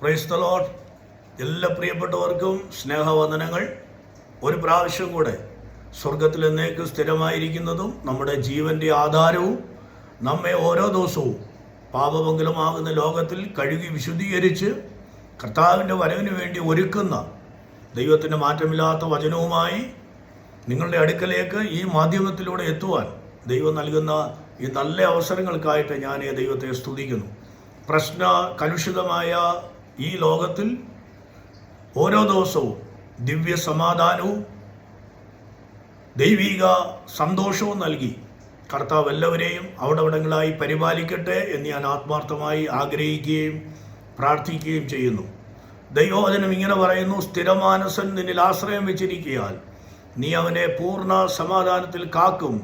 Praise the Lord. എല്ലാ പ്രിയപ്പെട്ടവർക്കും സ്നേഹവന്ദനങ്ങൾ. ഒരു പ്രാവശ്യം കൂടെ സ്വർഗത്തിൽ എന്നേക്ക് സ്ഥിരമായിരിക്കുന്നതും നമ്മുടെ ജീവൻ്റെ ആധാരവും നമ്മെ ഓരോ ദിവസവും പാപമംഗലമാകുന്ന ലോകത്തിൽ കഴുകി വിശുദ്ധീകരിച്ച് കർത്താവിൻ്റെ വരവിന് വേണ്ടി ഒരുക്കുന്ന ദൈവത്തിൻ്റെ മാറ്റമില്ലാത്ത വചനവുമായി നിങ്ങളുടെ അടുക്കലേക്ക് ഈ മാധ്യമത്തിലൂടെ എത്തുവാൻ ദൈവം നൽകുന്ന ഈ നല്ല അവസരങ്ങൾക്കായിട്ട് ഞാൻ ദൈവത്തെ സ്തുതിക്കുന്നു. പ്രശ്ന കലുഷിതമായ ഈ ലോകത്തിൽ ഓരോ ദിവസവും ദിവ്യ സമാധാനവും ദൈവിക സന്തോഷവും നൽകി കർത്താവ് എല്ലാവരെയും അവിടവിടങ്ങളായി പരിപാലിക്കട്ടെ എന്ന് ഞാൻ ആത്മാർത്ഥമായി ആഗ്രഹിക്കുകയും പ്രാർത്ഥിക്കുകയും ചെയ്യുന്നു. ദൈവവചനം ഇങ്ങനെ പറയുന്നു: സ്ഥിരമാനസൻ നിന്നിൽ ആശ്രയം വെച്ചിരിക്കയാൽ നീ അവനെ പൂർണ്ണ സമാധാനത്തിൽ കാക്കും.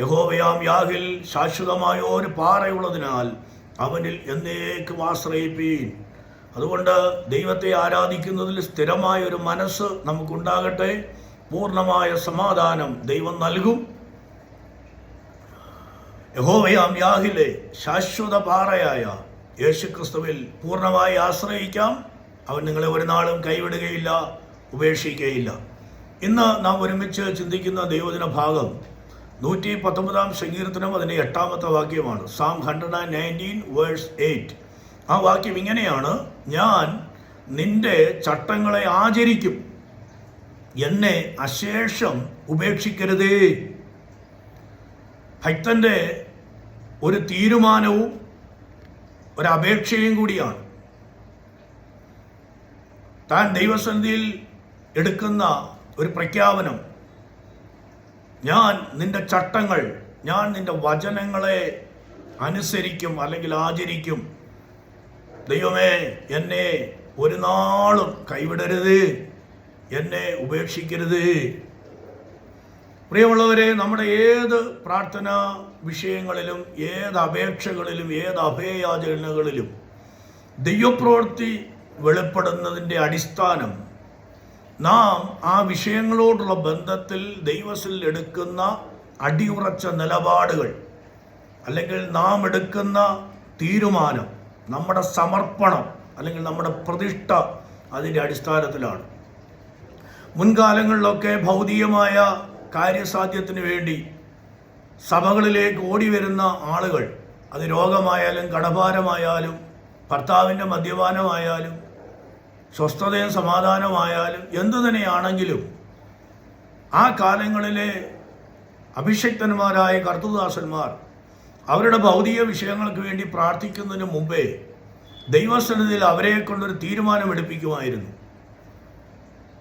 യഹോവയാം യാഹിൽ ശാശ്വതമായ ഒരു പാറയുള്ളതിനാൽ അവനിൽ എന്നേക്കും ആശ്രയിപ്പീൻ. അതുകൊണ്ട് ദൈവത്തെ ആരാധിക്കുന്നതിൽ സ്ഥിരമായ ഒരു മനസ്സ് നമുക്കുണ്ടാകട്ടെ. പൂർണ്ണമായ സമാധാനം ദൈവം നൽകും. യഹോവയാം യാഹിലെ ശാശ്വത പാറയായ യേശുക്രിസ്തുവിൽ പൂർണ്ണമായി ആശ്രയിക്കാം. അവൻ നിങ്ങളെ ഒരു നാളും കൈവിടുകയില്ല, ഉപേക്ഷിക്കുകയില്ല. ഇന്ന് നാം ഒരുമിച്ച് ചിന്തിക്കുന്ന ദൈവദിന ഭാഗം 119 സങ്കീർത്തനം അതിൻ്റെ 8-ാമത്തെ വാക്യമാണ്. Psalm 119 verse 8. ആ വാക്യം ഇങ്ങനെയാണ്: ഞാൻ നിന്റെ ചട്ടങ്ങളെ ആചരിക്കും, എന്നെ അശേഷം ഉപേക്ഷിക്കരുതേ. ഭക്തന്റെ ഒരു തീരുമാനവും ഒരപേക്ഷയും കൂടിയാണ്. താൻ ദൈവസന്നിധിയിൽ എടുക്കുന്ന ഒരു പ്രഖ്യാപനം: ഞാൻ നിന്റെ ചട്ടങ്ങൾ, ഞാൻ നിന്റെ വചനങ്ങളെ അനുസരിക്കും അല്ലെങ്കിൽ ആചരിക്കും. ദൈവമേ, എന്നെ ഒരു നാളും കൈവിടരുത്, എന്നെ ഉപേക്ഷിക്കരുത്. പ്രിയമുള്ളവരെ, നമ്മുടെ ഏത് പ്രാർത്ഥനാ വിഷയങ്ങളിലും, ഏത് അപേക്ഷകളിലും, ഏത് അഭയയാചനകളിലും ദൈവപ്രവൃത്തി വെളിപ്പെടുന്നതിൻ്റെ അടിസ്ഥാനം നാം ആ വിഷയങ്ങളോടുള്ള ബന്ധത്തിൽ ദൈവത്തിൽ എടുക്കുന്ന അടിയുറച്ച നിലപാടുകൾ, അല്ലെങ്കിൽ നാം എടുക്കുന്ന തീരുമാനം, നമ്മുടെ സമർപ്പണം അല്ലെങ്കിൽ നമ്മുടെ പ്രതിഷ്ഠ അതിൻ്റെ അടിസ്ഥാനത്തിലാണ്. മുൻകാലങ്ങളിലൊക്കെ ഭൗതികമായ കാര്യസാധ്യത്തിന് വേണ്ടി സഭകളിലേക്ക് ഓടി വരുന്ന ആളുകൾ, അത് രോഗമായാലും കടഭാരമായാലും ഭർത്താവിൻ്റെ മദ്യപാനമായാലും സ്വസ്ഥതയും സമാധാനമായാലും എന്തു തന്നെയാണെങ്കിലും, ആ കാലങ്ങളിലെ അഭിഷിക്തന്മാരായ കർത്തൃദാസന്മാർ അവരുടെ ഭൗതിക വിഷയങ്ങൾക്ക് വേണ്ടി പ്രാർത്ഥിക്കുന്നതിന് മുമ്പേ ദൈവസന്നിധിയിൽ അവരെ കൊണ്ടൊരു തീരുമാനമെടുപ്പിക്കുമായിരുന്നു.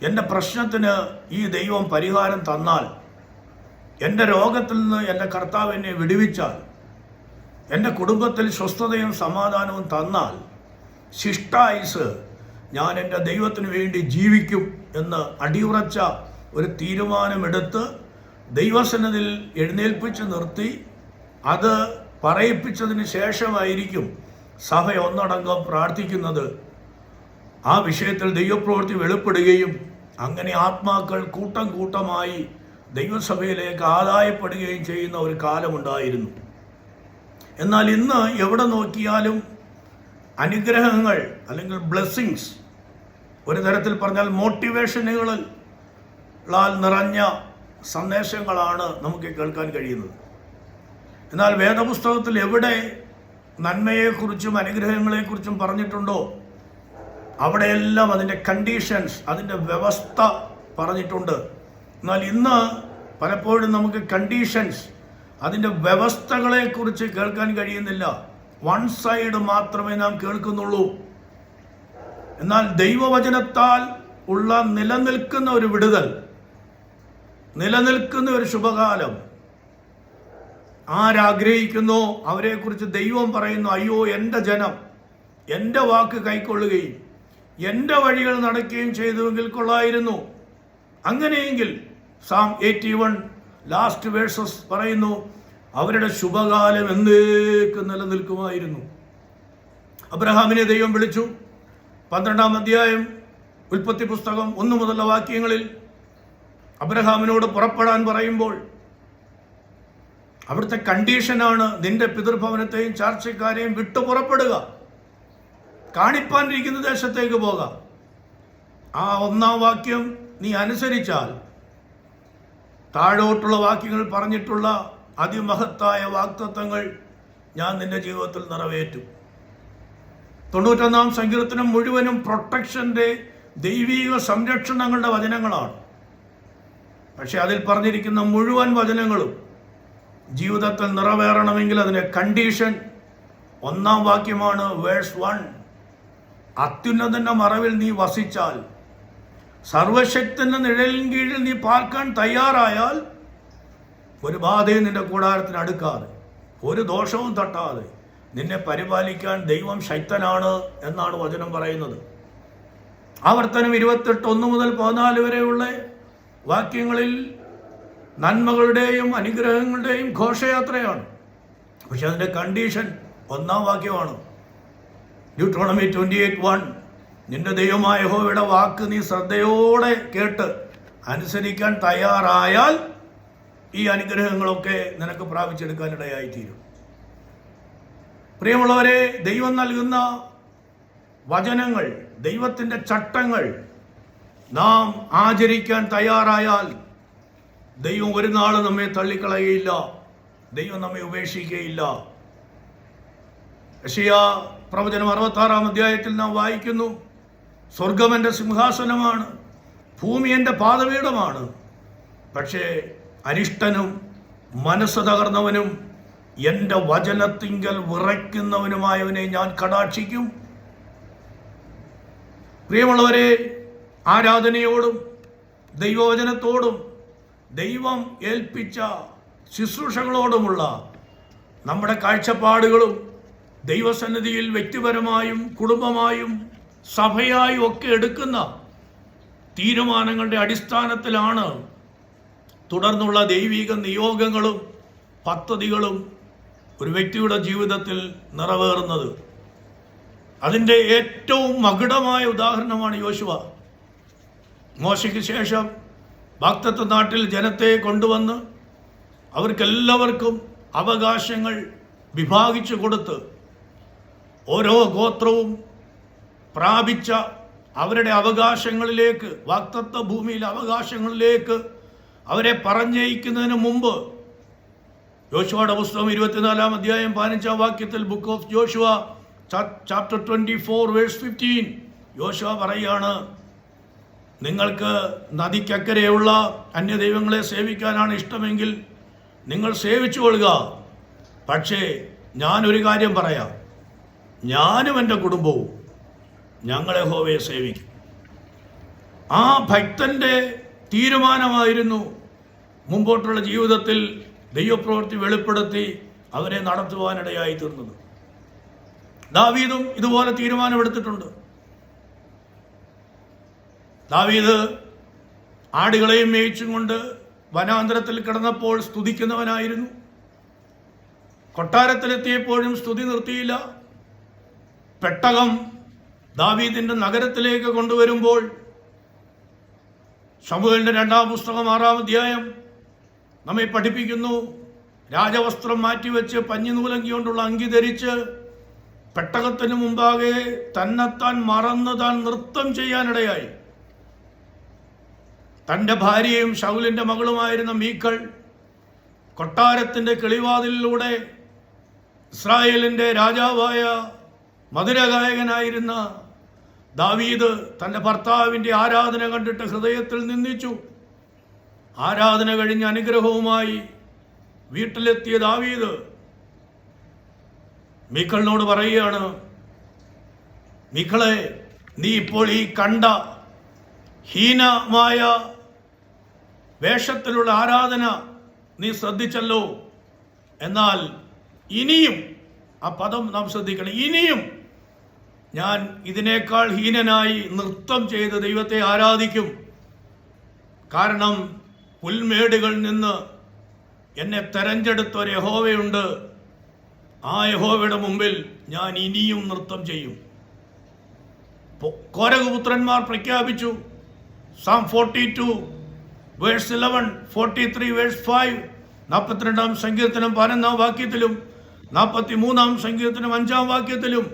എൻ്റെ പ്രശ്നത്തിന് ഈ ദൈവം പരിഹാരം തന്നാൽ, എൻ്റെ രോഗത്തിൽ നിന്ന് എൻ്റെ കർത്താവ് എന്നെ വിടുവിച്ചാൽ, എൻ്റെ കുടുംബത്തിൽ സ്വസ്ഥതയും സമാധാനവും തന്നാൽ, ശിഷ്ടായുസ് ഞാൻ എൻ്റെ ദൈവത്തിന് വേണ്ടി ജീവിക്കും എന്ന് അടിയുറച്ച ഒരു തീരുമാനമെടുത്ത് ദൈവസന്നിധിയിൽ എഴുന്നേൽപ്പിച്ച് നിർത്തി അത് പറയിപ്പിച്ചതിന് ശേഷമായിരിക്കും സഭ ഒന്നടങ്കം പ്രാർത്ഥിക്കുന്നത്. ആ വിഷയത്തിൽ ദൈവപ്രവൃത്തി വെളിപ്പെടുകയും അങ്ങനെ ആത്മാക്കൾ കൂട്ടം കൂട്ടമായി ദൈവസഭയിലേക്ക് ആദായപ്പെടുകയും ചെയ്യുന്ന ഒരു കാലമുണ്ടായിരുന്നു. എന്നാൽ ഇന്ന് എവിടെ നോക്കിയാലും അനുഗ്രഹങ്ങൾ അല്ലെങ്കിൽ ബ്ലെസ്സിങ്സ്, ഒരു തരത്തിൽ പറഞ്ഞാൽ മോട്ടിവേഷനുകളാൽ നിറഞ്ഞ സന്ദേശങ്ങളാണ് നമുക്ക് കേൾക്കാൻ കഴിയുന്നത്. എന്നാൽ വേദപുസ്തകത്തിൽ എവിടെ നന്മയെക്കുറിച്ചും അനുഗ്രഹങ്ങളെക്കുറിച്ചും പറഞ്ഞിട്ടുണ്ടോ അവിടെയെല്ലാം അതിൻ്റെ കണ്ടീഷൻസ്, അതിൻ്റെ വ്യവസ്ഥ പറഞ്ഞിട്ടുണ്ട്. എന്നാൽ ഇന്ന് പലപ്പോഴും നമുക്ക് കണ്ടീഷൻസ്, അതിൻ്റെ വ്യവസ്ഥകളെക്കുറിച്ച് കേൾക്കാൻ കഴിയുന്നില്ല. വൺ സൈഡ് മാത്രമേ നാം കേൾക്കുന്നുള്ളൂ. എന്നാൽ ദൈവവചനത്താൽ ഉള്ള നിലനിൽക്കുന്ന ഒരു വിടുതൽ, നിലനിൽക്കുന്ന ഒരു ശുഭകാലം ആരാഗ്രഹിക്കുന്നോ അവരെക്കുറിച്ച് ദൈവം പറയുന്നു: അയ്യോ, എൻ്റെ ജനം എൻ്റെ വാക്ക് കൈക്കൊള്ളുകയും എൻ്റെ വഴികൾ നടക്കുകയും ചെയ്തുവെങ്കിൽ കൊള്ളായിരുന്നു. അങ്ങനെയെങ്കിൽ Psalm 81 ലാസ്റ്റ് വേഴ്സസ് പറയുന്നു, അവരുടെ ശുഭകാലം എന്നേക്കും നിലനിൽക്കുമായിരുന്നു. അബ്രഹാമിനെ ദൈവം വിളിച്ചു. 12-ാം അധ്യായം ഉൽപ്പത്തി പുസ്തകം 1 മുതലുള്ള വാക്യങ്ങളിൽ അബ്രഹാമിനോട് പുറപ്പെടാൻ പറയുമ്പോൾ അവിടുത്തെ കണ്ടീഷനാണ്: നിന്റെ പിതൃഭവനത്തെയും ചാർച്ചക്കാരെയും വിട്ടു പുറപ്പെടുക. കാണിപ്പാനിരിക്കുന്ന ദേശത്തേക്ക് പോകാം. ആ 1-ാം വാക്യം നീ അനുസരിച്ചാൽ താഴോട്ടുള്ള വാക്യങ്ങൾ പറഞ്ഞിട്ടുള്ള അതിമഹത്തായ വാഗ്ദത്തങ്ങൾ ഞാൻ നിന്റെ ജീവിതത്തിൽ നിറവേറ്റും. 91-ാം സങ്കീർത്തനം മുഴുവനും പ്രൊട്ടക്ഷന്റെ ദൈവീക സംരക്ഷണങ്ങളുടെ വചനങ്ങളാണ്. പക്ഷെ അതിൽ പറഞ്ഞിരിക്കുന്ന മുഴുവൻ വചനങ്ങളും ജീവിതത്തിൽ നിറവേറണമെങ്കിൽ അതിന്റെ കണ്ടീഷൻ 1-ാം വാക്യമാണ്, വേഴ്സ് 1. അത്യുന്നതന്റെ മറവിൽ നീ വസിച്ചാൽ, സർവശക്തന്റെ നിഴലിൻ കീഴിൽ നീ പാർക്കാൻ തയ്യാറായാൽ, ഒരു ബാധയും നിന്റെ കൂടാരത്തിന് അടുക്കാതെ, ഒരു ദോഷവും തട്ടാതെ നിന്നെ പരിപാലിക്കാൻ ദൈവം ശക്തനാണ് എന്നാണ് വചനം പറയുന്നത്. ആവർത്തനം 28:1 മുതൽ 14 വരെയുള്ള വാക്യങ്ങളിൽ നന്മകളുടെയും അനുഗ്രഹങ്ങളുടെയും ഘോഷയാത്രയാണ്. പക്ഷെ അതിന്റെ കണ്ടീഷൻ 1-ാം വാക്യമാണ്. ഡ്യൂട്രോണമി 28:1, നിന്റെ ദൈവമായ യഹോവയുടെ വാക്ക് നീ ശ്രദ്ധയോടെ കേട്ട് അനുസരിക്കാൻ തയ്യാറായാൽ ഈ അനുഗ്രഹങ്ങളൊക്കെ നിനക്ക് പ്രാപിച്ചെടുക്കാനിടയായിത്തീരും. പ്രിയമുള്ളവരെ, ദൈവം നൽകുന്ന വചനങ്ങൾ, ദൈവത്തിൻ്റെ ചട്ടങ്ങൾ നാം ആചരിക്കാൻ തയ്യാറായാൽ ദൈവം ഒരു നാൾ നമ്മെ തള്ളിക്കളയുകയില്ല, ദൈവം നമ്മെ ഉപേക്ഷിക്കുകയില്ല. യെശയ്യാ പ്രവചനം 66-ാം അധ്യായത്തിൽ നാം വായിക്കുന്നു, സ്വർഗം എൻ്റെ സിംഹാസനമാണ്, ഭൂമി എൻ്റെ പാദപീഠമാണ്. പക്ഷേ അരിഷ്ടനും മനസ്സ് തകർന്നവനും എൻ്റെ വചനത്തിങ്കൽ വിറയ്ക്കുന്നവനുമായവനെ ഞാൻ കടാക്ഷിക്കും. പ്രിയമുള്ളവരെ, ആരാധനയോടും ദൈവവചനത്തോടും ദൈവം ഏൽപ്പിച്ച ശുശ്രൂഷകളോടുമുള്ള നമ്മുടെ കാഴ്ചപ്പാടുകളും ദൈവസന്നിധിയിൽ വ്യക്തിപരമായും കുടുംബമായും സഭയായും ഒക്കെ എടുക്കുന്ന തീരുമാനങ്ങളുടെ അടിസ്ഥാനത്തിലാണ് തുടർന്നുള്ള ദൈവിക നിയോഗങ്ങളും പദ്ധതികളും ഒരു വ്യക്തിയുടെ ജീവിതത്തിൽ നിറവേറുന്നത്. അതിൻ്റെ ഏറ്റവും മകുടമായ ഉദാഹരണമാണ് യോശുവ. മോശയ്ക്ക് ശേഷം വാഗ്ദത്ത നാട്ടിൽ ജനത്തെ കൊണ്ടുവന്ന് അവർക്കെല്ലാവർക്കും അവകാശങ്ങൾ വിഭാഗിച്ചു കൊടുത്ത് ഓരോ ഗോത്രവും പ്രാപിച്ച അവരുടെ അവകാശങ്ങളിലേക്ക്, വാഗ്ദത്ത ഭൂമിയിലെ അവകാശങ്ങളിലേക്ക് അവരെ പറഞ്ഞയക്കുന്നതിന് മുമ്പ് യോശുവയുടെ പുസ്തകം 24-ാം അധ്യായം 15-ാം വാക്യത്തിൽ, book of Joshua chapter 24 verse 15, യോശുവ പറയുകയാണ്, നിങ്ങൾക്ക് നദിക്കക്കരെയുള്ള അന്യദൈവങ്ങളെ സേവിക്കാനാണ് ഇഷ്ടമെങ്കിൽ നിങ്ങൾ സേവിച്ചു കൊള്ളുക. പക്ഷേ ഞാനൊരു കാര്യം പറയാം, ഞാനും എൻ്റെ കുടുംബവും ഞങ്ങൾ യഹോവയെ സേവിക്കും. ആ ഭക്തന്റെ തീരുമാനമായിരുന്നു മുമ്പോട്ടുള്ള ജീവിതത്തിൽ ദൈവപ്രവൃത്തി വെളിപ്പെടുത്തി അവരെ നടത്തുവാനിടയായി തീർന്നത്. ദാവീദും ഇതുപോലെ തീരുമാനമെടുത്തിട്ടുണ്ട്. ദാവീദ് ആടുകളെയും മേയിച്ചും കൊണ്ട് വനാന്തരത്തിൽ കിടന്നപ്പോൾ സ്തുതിക്കുന്നവനായിരുന്നു. കൊട്ടാരത്തിലെത്തിയപ്പോഴും സ്തുതി നിർത്തിയില്ല. പെട്ടകം ദാവീദിന്റെ നഗരത്തിലേക്ക് കൊണ്ടുവരുമ്പോൾ ശമൂവേലിന്റെ 2-ാം പുസ്തകം 6-ാം അധ്യായം നമ്മെ പഠിപ്പിക്കുന്നു, രാജവസ്ത്രം മാറ്റിവെച്ച് പഞ്ഞിനൂലങ്കി കൊണ്ടുള്ള അങ്കി ധരിച്ച് പെട്ടകത്തിന് മുമ്പാകെ തന്നെത്താൻ മറന്ന് താൻ നൃത്തം ചെയ്യാനിടയായി. തൻ്റെ ഭാര്യയും ശൗലിന്റെ മകളുമായിരുന്ന മീഖൾ കൊട്ടാരത്തിന്റെ കിളിവാതിലിലൂടെ ഇസ്രായേലിന്റെ രാജാവായ മധുരഗായകനായിരുന്ന ദാവീദ് തൻ്റെ ഭർത്താവിൻ്റെ ആരാധന കണ്ടിട്ട് ഹൃദയത്തിൽ നിന്ദിച്ചു. ആരാധന കഴിഞ്ഞ അനുഗ്രഹവുമായി വീട്ടിലെത്തിയ ദാവീദ് മീഖളിനോട് പറയുകയാണ്, മീഖളെ, നീ ഇപ്പോൾ ഈ കണ്ട ഹീനമായ വേഷത്തിലുള്ള ആരാധന നീ ശ്രദ്ധിച്ചല്ലോ. എന്നാൽ ഇനിയും, ആ പദം നാം ശ്രദ്ധിക്കണം, ഇനിയും ഞാൻ ഇതിനേക്കാൾ ഹീനനായി നൃത്തം ചെയ്ത് ദൈവത്തെ ആരാധിക്കും. കാരണം പുൽമേടുകളിൽ നിന്ന് എന്നെ തെരഞ്ഞെടുത്ത ഒരു യഹോവയുണ്ട്. ആ യഹോവയുടെ മുമ്പിൽ ഞാൻ ഇനിയും നൃത്തം ചെയ്യും. കോരഹപുത്രന്മാർ പ്രഖ്യാപിച്ചു. സാം 42 വേഴ്സ് 11, 43 വേഴ്സ് 5, 42-ാം സങ്കീർത്തനം 11-ാം വാക്യത്തിലും 43-ാം സങ്കീർത്തനം 5-ാം വാക്യത്തിലും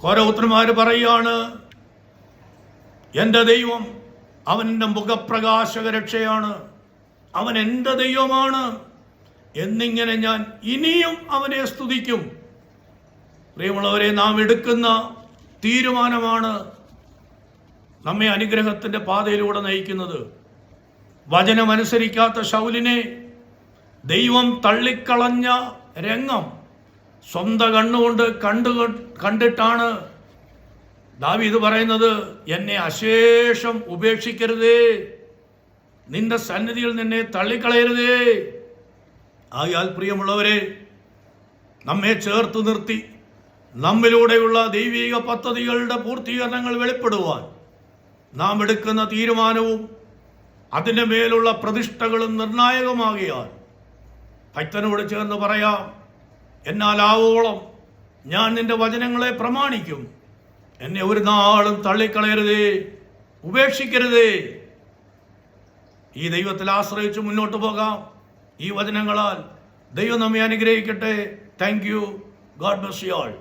കോരപുത്രന്മാർ പറയാണ്, എൻ്റെ ദൈവം അവൻ്റെ മുഖപ്രകാശക രക്ഷയാണ്, അവൻ എൻ്റെ ദൈവമാണ് എന്നിങ്ങനെ ഞാൻ ഇനിയും അവനെ സ്തുതിക്കും. പ്രിയമുള്ളവരെ, നാം എടുക്കുന്ന തീരുമാനമാണ് നമ്മെ അനുഗ്രഹത്തിൻ്റെ പാതയിലൂടെ നയിക്കുന്നത്. വചനമനുസരിക്കാത്ത ശൗലിനെ ദൈവം തള്ളിക്കളഞ്ഞ രംഗം സ്വന്തം കണ്ണുകൊണ്ട് കണ്ടിട്ടാണ് ദാവീദ് പറയുന്നത്, എന്നെ അശേഷം ഉപേക്ഷിക്കരുതേ, നിന്റെ സന്നിധിയിൽ നിന്നെ തള്ളിക്കളയരുതേ. ആയാൽ പ്രിയമുള്ളവരെ, നമ്മെ ചേർത്ത് നിർത്തി നമ്മിലൂടെയുള്ള ദൈവിക പദ്ധതികളുടെ പൂർത്തീകരണങ്ങൾ വെളിപ്പെടുവാൻ നാം എടുക്കുന്ന തീരുമാനവും അതിൻ്റെ മേലുള്ള പ്രതിഷ്ഠകളും നിർണായകമാകിയാൽ ഭക്തനോട് ചേർന്ന് പറയാം, എന്നാലാവോളം ഞാൻ നിന്റെ വചനങ്ങളെ പ്രമാണിക്കും, എന്നെ ഒരു നാളും തള്ളിക്കളയരുതേ, ഉപേക്ഷിക്കരുതേ. ഈ ദൈവത്തിൽ ആശ്രയിച്ച് മുന്നോട്ട് പോകാം. ഈ വചനങ്ങളാൽ ദൈവം നമ്മെ അനുഗ്രഹിക്കട്ടെ. Thank you. God bless you all.